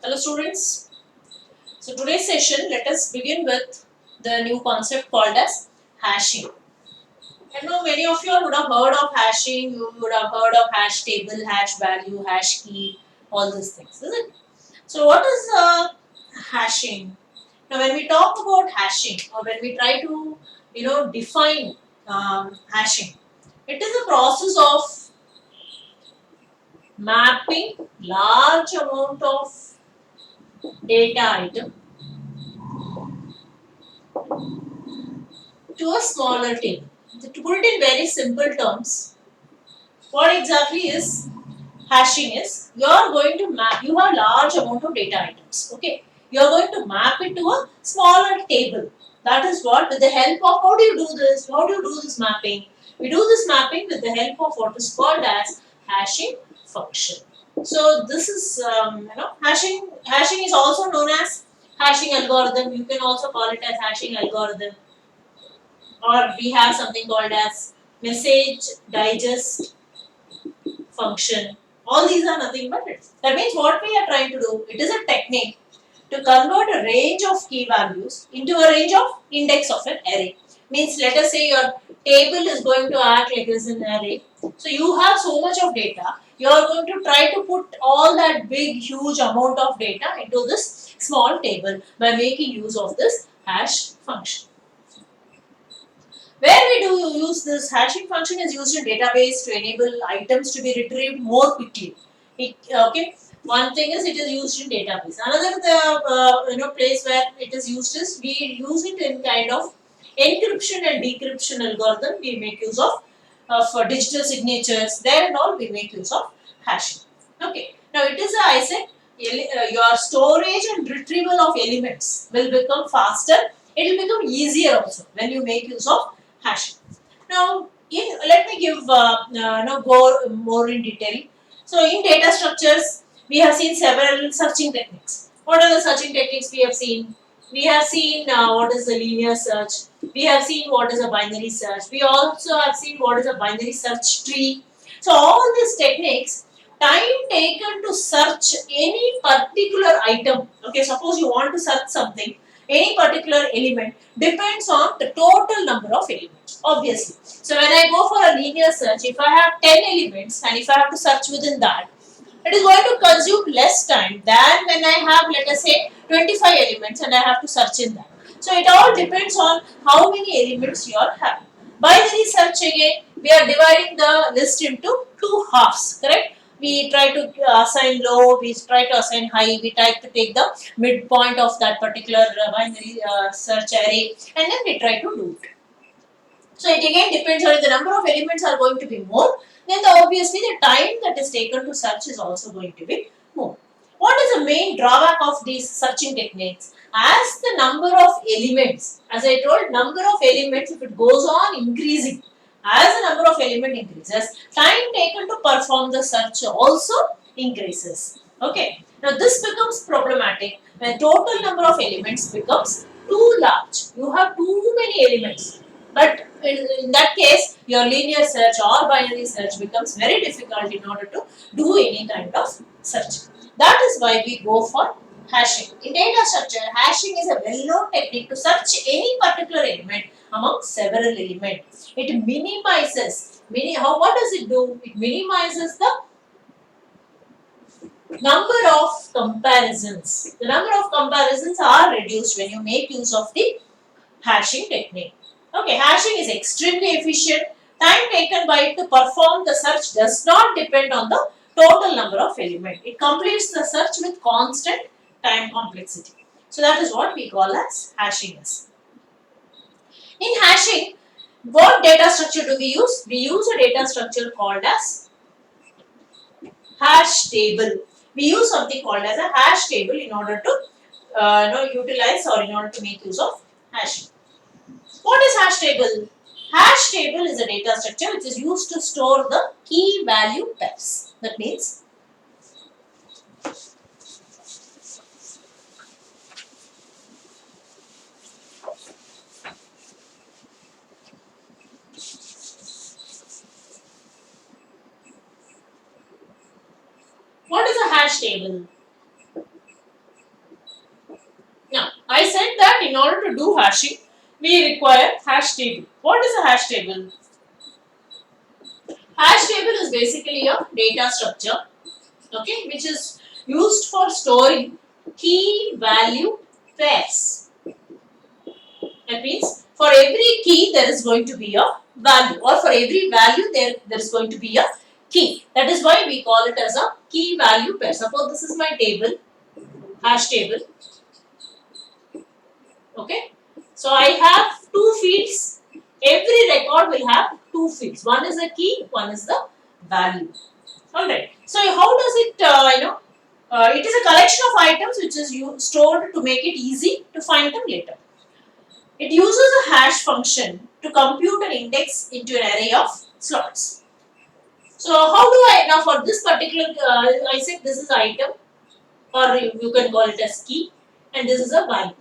Hello students. So today's session, let us begin with the new concept called as hashing. I know many of you would have heard of hashing, you would have heard of hash table, hash value, hash key, all these things, is it? So what is hashing? Now when we talk about hashing or when we try to define hashing, it is a process of mapping large amount of data item to a smaller table. To put it in very simple terms, what exactly is hashing is you are going to map, you have large amount of data items. Okay, you are going to map it to a smaller table. That is what, with the help of, how do you do this? How do you do this mapping? We do this mapping with the help of what is called as hashing function. So this is hashing. Hashing is also known as hashing algorithm. You can also call it as hashing algorithm, or we have something called as message digest function. All these are nothing but it. That means what we are trying to do, it is a technique to convert a range of key values into a range of index of an array. Means let us say your table is going to act like as an array. So you have so much of data, you are going to try to put all that big huge amount of data into this small table by making use of this hash function. Where we do use this hashing function is used in database to enable items to be retrieved more quickly. Okay, one thing is it is used in database. Another place where it is used is we use it in kind of encryption and decryption algorithm. We make use of digital signatures. There and all we make use of hashing. Okay, now it is I said your storage and retrieval of elements will become faster. It will become easier also when you make use of hashing. Now, let me give go more in detail. So, in data structures, we have seen several searching techniques. What are the searching techniques we have seen? We have seen what is the linear search. We have seen what is a binary search. We also have seen what is a binary search tree. So, all these techniques, time taken to search any particular item. Okay, suppose you want to search something, any particular element depends on the total number of elements, obviously. So when I go for a linear search, if I have 10 elements and if I have to search within that, it is going to consume less time than when I have, let us say, 25 elements and I have to search in that. So it all depends on how many elements you are having. Binary search again, we are dividing the list into two halves, correct? We try to assign low, we try to assign high, we try to take the midpoint of that particular binary search array and then we try to do it. So it again depends on if the number of elements are going to be more, then obviously the time that is taken to search is also going to be more. What is the main drawback of these searching techniques? As the number of elements, as I told, number of elements, if it goes on increasing, as the number of element increases, time taken to perform the search also increases. Okay. Now this becomes problematic when total number of elements becomes too large. You have too many elements. But in that case, your linear search or binary search becomes very difficult in order to do any kind of search. That is why we go for hashing. In data structure, hashing is a well-known technique to search any particular element among several elements. It minimizes, what does it do? It minimizes the number of comparisons. The number of comparisons are reduced when you make use of the hashing technique. Okay, hashing is extremely efficient. Time taken by it to perform the search does not depend on the total number of elements. It completes the search with constant time complexity. So that is what we call as hashing is. In hashing, what data structure do we use? We use a data structure called as hash table. We use something called as a hash table in order to utilize or in order to make use of hashing. What is hash table? Hash table is a data structure which is used to store the key value pairs. That means what is a hash table? in order to do hashing, we require hash table. What is a hash table? Hash table is basically a data structure, okay, which is used for storing key value pairs. That means for every key there is going to be a value, or for every value there is going to be a key. That is why we call it as a key value pair. Suppose this is my table, hash table. Okay. So I have two fields. Every record will have two fields. One is the key, one is the value. Alright. So how does it, it is a collection of items which is stored to make it easy to find them later. It uses a hash function to compute an index into an array of slots. So how do I, now for this particular, I said this is item, or you can call it as key, and this is a value.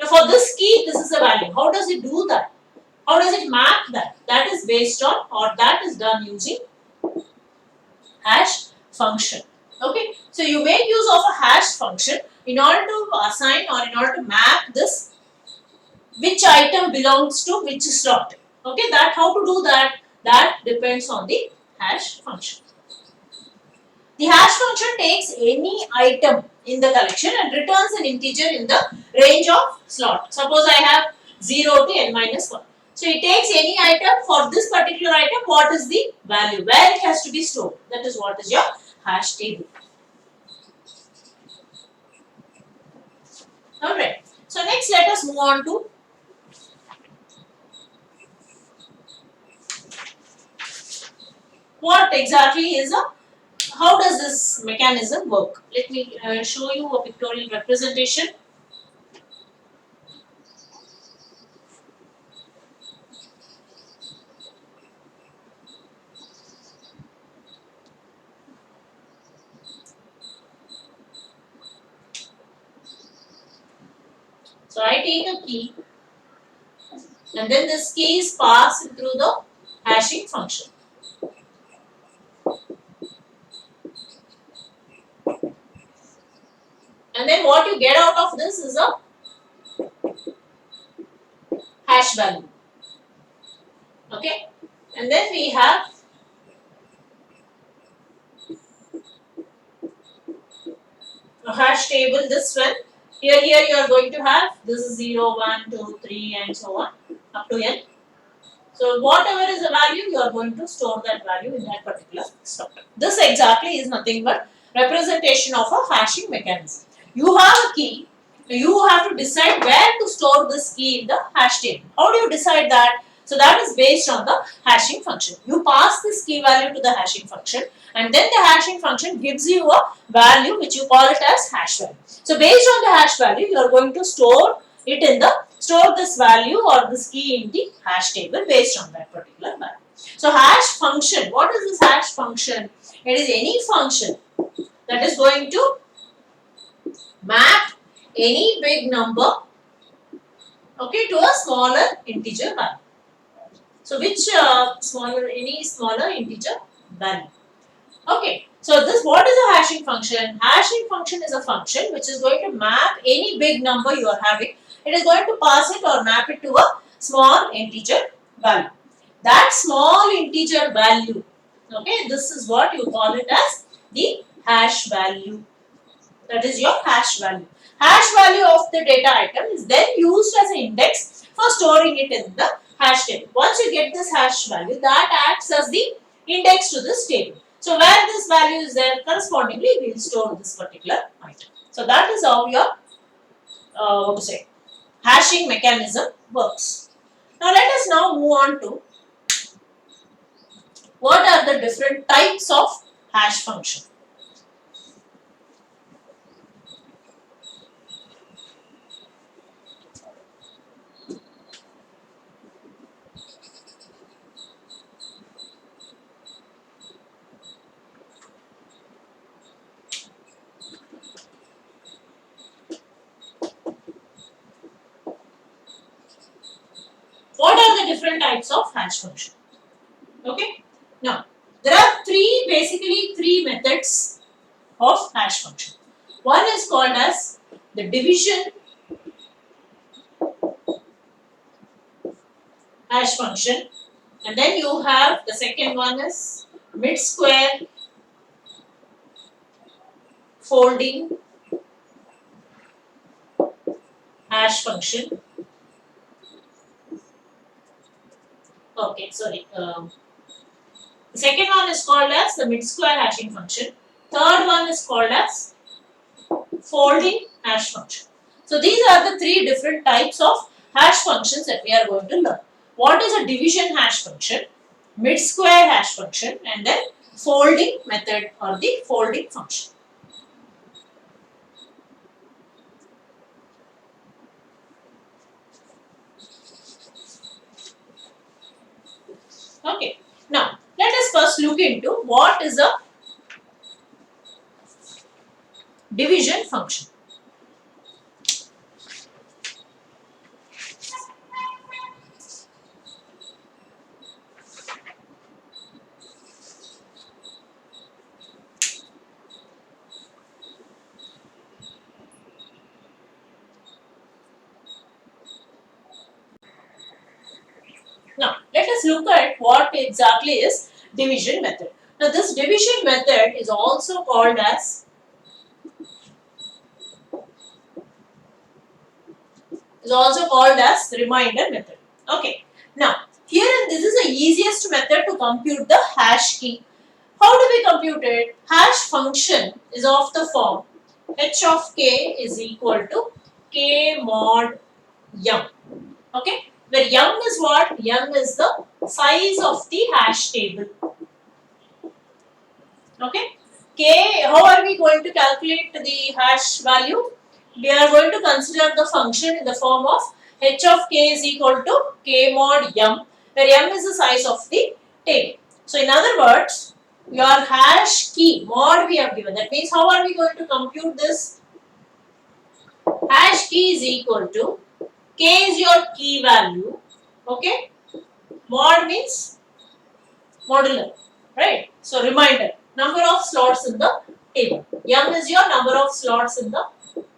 Now for this key, this is a value. How does it do that? How does it map that? That is based on, or that is done using hash function. Okay, so you make use of a hash function in order to assign, or in order to map this, which item belongs to which slot. Okay, that how to do that? That depends on the hash function. The hash function takes any item in the collection and returns an integer in the range of slot. Suppose I have 0 to n minus 1. So it takes any item. For this particular item, what is the value? Where it has to be stored? That is what is your hash table. Alright. So next let us move on to what exactly is a, how does this mechanism work? Let me show you a pictorial representation. So I take a key and then this key is passed through the hashing function. And then what you get out of this is a hash value. Okay. And then we have a hash table, this one. Here you are going to have, this is 0, 1, 2, 3 and so on up to n. So whatever is the value, you are going to store that value in that particular slot. This exactly is nothing but representation of a hashing mechanism. You have a key, you have to decide where to store this key in the hash table. How do you decide that? So that is based on the hashing function. You pass this key value to the hashing function and then the hashing function gives you a value which you call it as hash value. So based on the hash value, you are going to store it in the, store this value or this key in the hash table based on that particular value. So hash function, what is this hash function? It is any function that is going to map any big number, okay, to a smaller integer value. So which any smaller integer value. Okay, so this, what is a hashing function? Hashing function is a function which is going to map any big number you are having. It is going to pass it or map it to a small integer value. That small integer value, okay, this is what you call it as the hash value. That is your hash value. Hash value of the data item is then used as an index for storing it in the hash table. Once you get this hash value, that acts as the index to this table. So where this value is there, correspondingly we will store this particular item. So that is how your hashing mechanism works. Now let us now move on to what are the different types of hash function. What are the different types of hash function? Okay. Now, there are basically three methods of hash function. One is called as the division hash function, and then you have the second one is mid square folding hash function. Okay, sorry. The second one is called as the mid square hashing function. Third one is called as folding hash function. So these are the three different types of hash functions that we are going to learn. What is a division hash function, mid square hash function, and then folding method or the folding function. Okay. Now let us first look into what is a division function. Now let us look at what exactly is division method. Now this division method is also called as reminder method. Okay. Now here this is the easiest method to compute the hash key. How do we compute it? Hash function is of the form h of k is equal to k mod yum. Okay. Where yum is what? Yum is the size of the hash table. Okay. K, how are we going to calculate the hash value? We are going to consider the function in the form of h of k is equal to k mod yum, where yum is the size of the table. So in other words, your hash key mod we have given. That means how are we going to compute this? Hash key is equal to k is your key value. Okay. Mod means modular, right? So reminder, number of slots in the table. Yum is your number of slots in the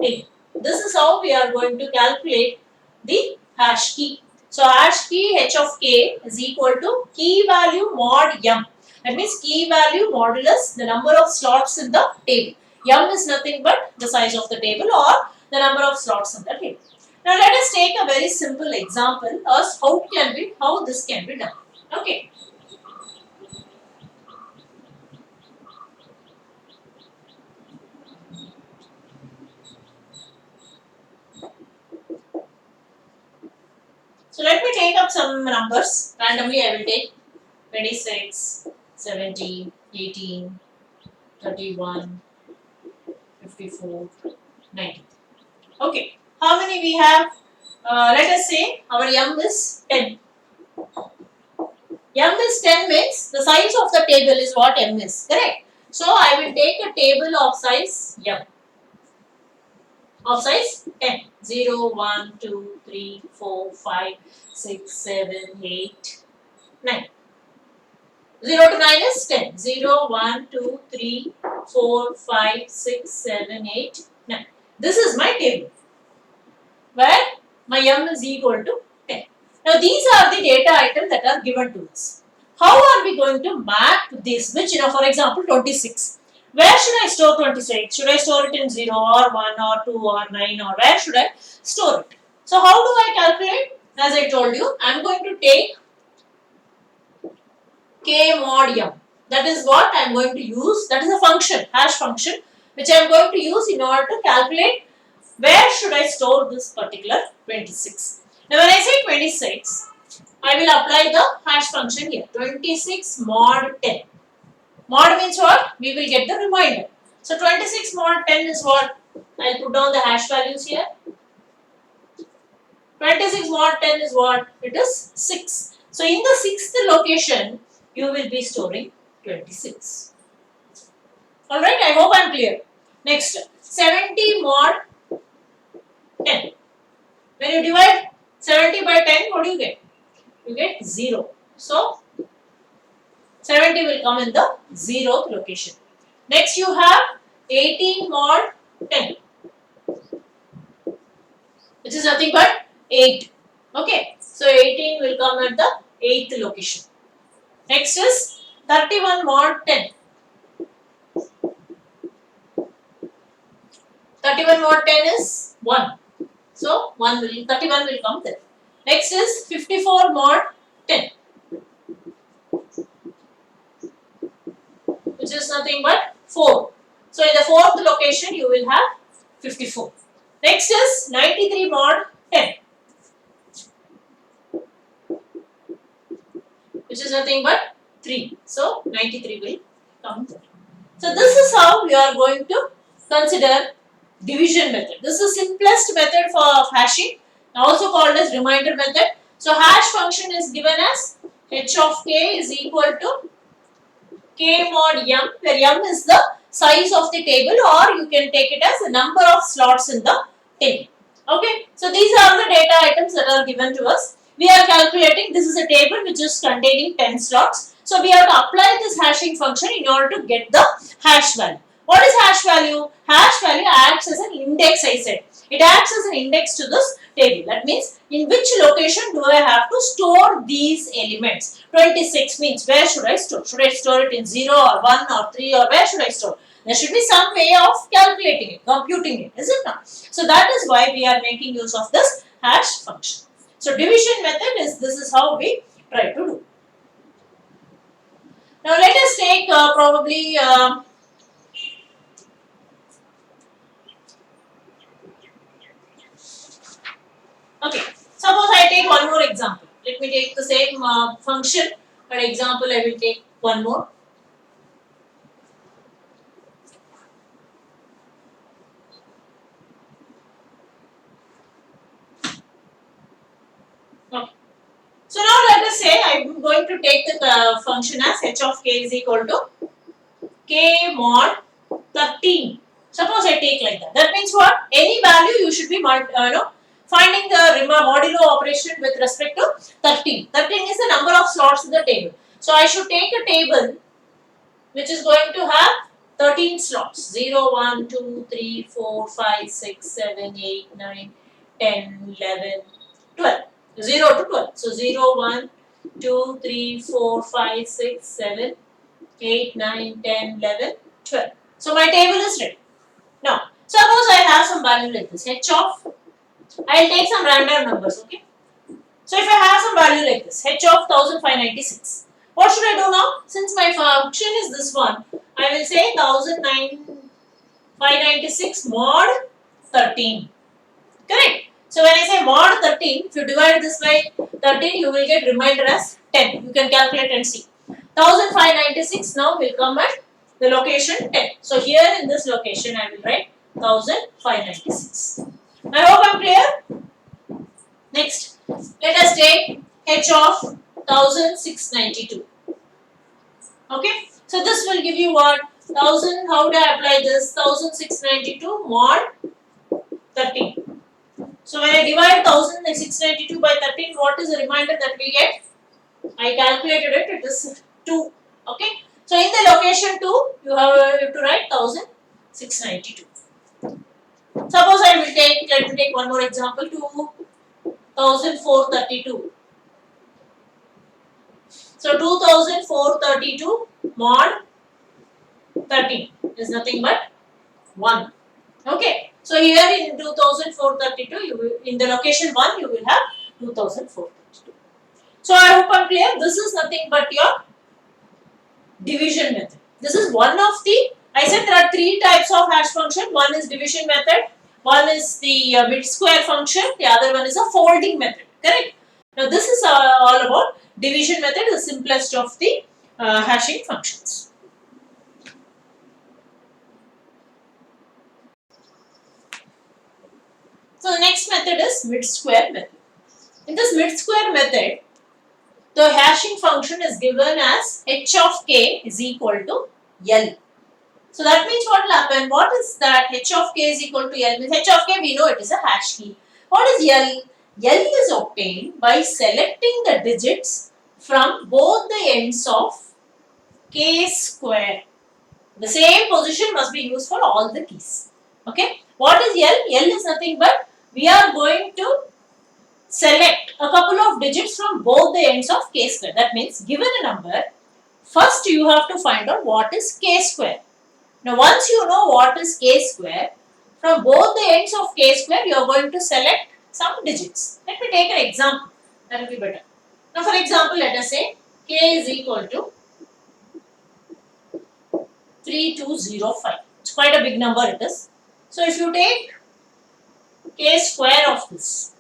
table. This is how we are going to calculate the hash key. So hash key h of k is equal to key value mod yum. That means key value modulus the number of slots in the table. Yum is nothing but the size of the table or the number of slots in the table. Now let us take a very simple example as how this can be done. Okay. So let me take up some numbers. Randomly I will take 26, 17, 18, 31, 54, 90. Okay. How many we have? Let us say our yum is 10. Yum is 10 means the size of the table is what m is. Correct? So I will take a table of size yum. Of size 10. 0, 1, 2, 3, 4, 5, 6, 7, 8, 9. 0 to 9 is 10. 0, 1, 2, 3, 4, 5, 6, 7, 8, 9. This is my table where my yum is equal to 10. Now these are the data items that are given to us. How are we going to map this? Which, for example, 26. Where should I store 26? Should I store it in 0 or 1 or 2 or 9 or where should I store it? So how do I calculate? As I told you, I am going to take k mod yum. That is what I am going to use. That is a function, hash function, which I am going to use in order to calculate where should I store this particular 26. Now when I say 26, I will apply the hash function here. 26 mod 10. Mod means what? We will get the reminder. So 26 mod 10 is what? I will put down the hash values here. 26 mod 10 is what? It is 6. So in the 6th location, you will be storing 26. Alright, I hope I am clear. Next, 70 mod 10. When you divide 70 by 10, what do you get? You get 0. So 70 will come in the 0th location. Next you have 18 mod 10, which is nothing but 8. Okay, so 18 will come at the 8th location. Next is 31 mod 10. 31 mod 10 is 1. So 31 will come there. Next is 54 mod 10, which is nothing but 4. So in the 4th location you will have 54. Next is 93 mod 10, which is nothing but 3. So 93 will come there. So this is how we are going to consider division method. This is the simplest method for hashing, also called as reminder method. So hash function is given as h of k is equal to k mod m, where m is the size of the table, or you can take it as the number of slots in the table. Okay, so these are the data items that are given to us. We are calculating, this is a table which is containing 10 slots. So we have to apply this hashing function in order to get the hash value. What is hash value? Hash value acts as an index, I said. It acts as an index to this table. That means in which location do I have to store these elements? 26 means where should I store? Should I store it in 0 or 1 or 3, or where should I store? There should be some way of calculating it, computing it, is it not? So that is why we are making use of this hash function. So division method is, this is how we try to do. Now let us take probably okay, suppose I take one more example. Let me take the same function, but example I will take one more. Okay. So now let us say I am going to take the function as h of k is equal to k mod 13. Suppose I take like that. That means what? Any value you should be finding the modulo operation with respect to 13. 13 is the number of slots in the table. So I should take a table which is going to have 13 slots. 0, 1, 2, 3, 4, 5, 6, 7, 8, 9, 10, 11, 12. 0 to 12. So 0, 1, 2, 3, 4, 5, 6, 7, 8, 9, 10, 11, 12. So my table is ready. Now, suppose I have some value like this, h of, I will take some random numbers, okay. So if I have some value like this, h of 1596, what should I do now? Since my function is this one, I will say 1596 mod 13, correct. So when I say mod 13, if you divide this by 13, you will get remainder as 10. You can calculate and see. 1596 now will come at the location 10. So here in this location, I will write 1596. I hope I am clear. Next, let us take h of 1692. Okay, so this will give you what? 1000. How do I apply this? 1692 mod 13. So when I divide 1692 by 13, what is the remainder that we get? I calculated it. It is 2. Okay. So in the location 2, you have to write 1692. Suppose I will take, let me take one more example, 2432. So 2432 mod 13 is nothing but 1. Okay. So here in 2432, you will, in the location 1, you will have 2432. So I hope I am clear. This is nothing but your division method. This is one of the, I said there are 3 types of hash function. One is division method, one is the mid square function, the other one is a folding method, correct. Now this is all about division method, the simplest of the hashing functions. So the next method is mid square method. In this mid square method, the hashing function is given as h of k is equal to L. So that means what will happen? What is that? H of k is equal to L means h of k, we know it is a hash key. What is L? L is obtained by selecting the digits from both the ends of k square. The same position must be used for all the keys. Okay. What is L? L is nothing but we are going to select a couple of digits from both the ends of k square. That means given a number, first you have to find out what is k square. Now once you know what is k square, from both the ends of k square you are going to select some digits. Let me take an example, that will be better. Now for example, let us say k is equal to 3205. It's quite a big number it is. So if you take k square of this,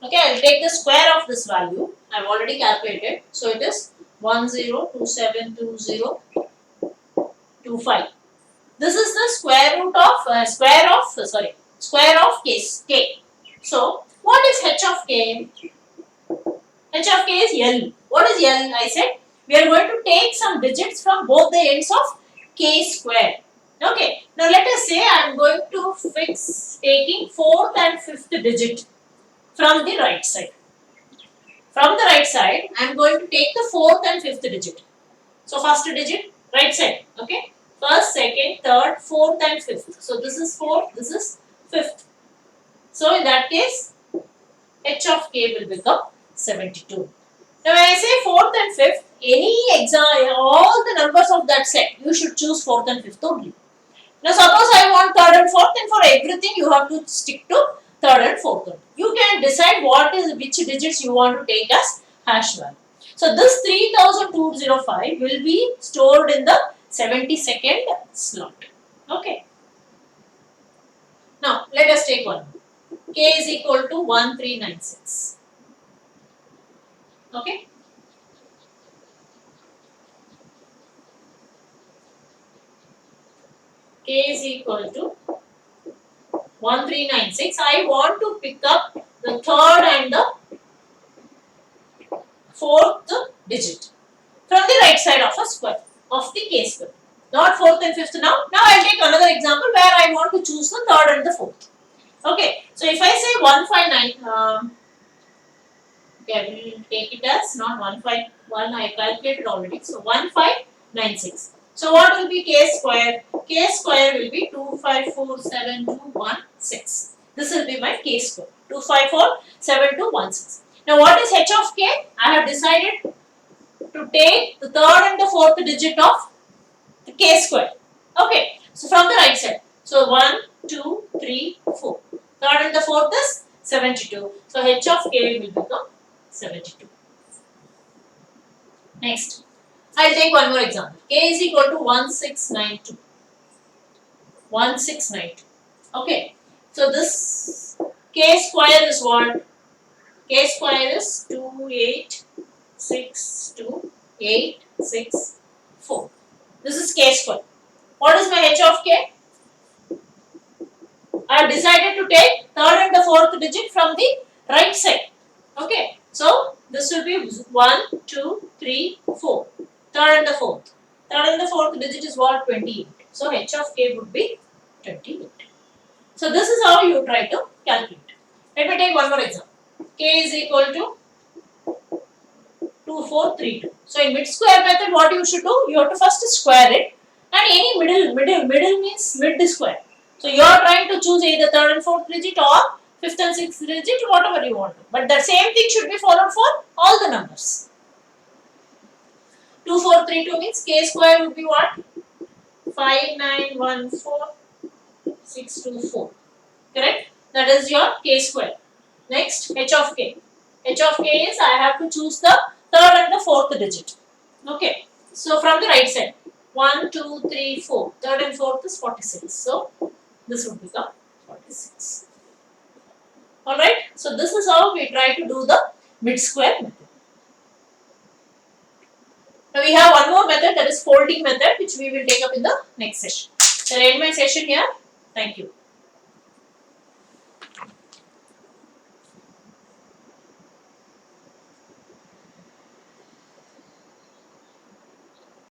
okay, I will take the square of this value. I have already calculated. So it is 10272025. This is the square root of square of k. So what is h of k? H of k is L. What is L? I said we are going to take some digits from both the ends of k square. Okay. Now let us say I am going to fix taking 4th and 5th digit from the right side. From the right side, I am going to take the 4th and 5th digit. So first digit, right side. Okay. First, second, third, 4th and 5th. So this is 4th, this is 5th. So in that case, h of k will become 72. Now when I say 4th and 5th, all the numbers of that set, you should choose 4th and 5th only. Now suppose I want 3rd and 4th, then for everything you have to stick to 3rd and 4th. You can decide which digits you want to take as hash value. So this 3205 will be stored in the 72nd slot. Okay. Now let us take one. K is equal to 1396. Okay. K is equal to 1396. I want to pick up the 3rd and the 4th digit from the right side of a square of the k square. Not 4th and 5th now. Now I will take another example where I want to choose the 3rd and the 4th. Okay. So if I say 159, okay, I will take it as not 151. I calculated already. So 1596. So what will be k square? K square will be 2547216. This will be my k square. 2547216. Now what is h of k? I have decided to take the 3rd and the 4th digit of the k square. Okay. So from the right side. So 1, 2, 3, 4. 3rd and the 4th is 72. So h of k will become 72. Next, I'll take one more example. K is equal to 1692. 1692. Okay. So this k square is what? K square is 2862864. This is k square. What is my h of k? I have decided to take 3rd and the 4th digit from the right side. Okay. So this will be 1, 2, 3, 4. 3rd and the 4th. 3rd and the 4th digit is what? 28. So h of k would be 28. So this is how you try to calculate. Let me take one more example. K is equal to 2432. So in mid square method, what you should do? You have to first square it, and any middle means mid square. So you are trying to choose either 3rd and 4th digit or 5th and 6th digit, whatever you want to. But the same thing should be followed for all the numbers. 2432 means k square would be what? 5914624. Correct? That is your k square. Next, h of k. H of k is I have to choose the 3rd and the 4th digit. Okay. So from the right side, 1, 2, 3, 4. 3rd and 4th is 46. So this would become 46. Alright. So this is how we try to do the mid square method. Now we have one more method, that is folding method, which we will take up in the next session. So I end my session here. Thank you.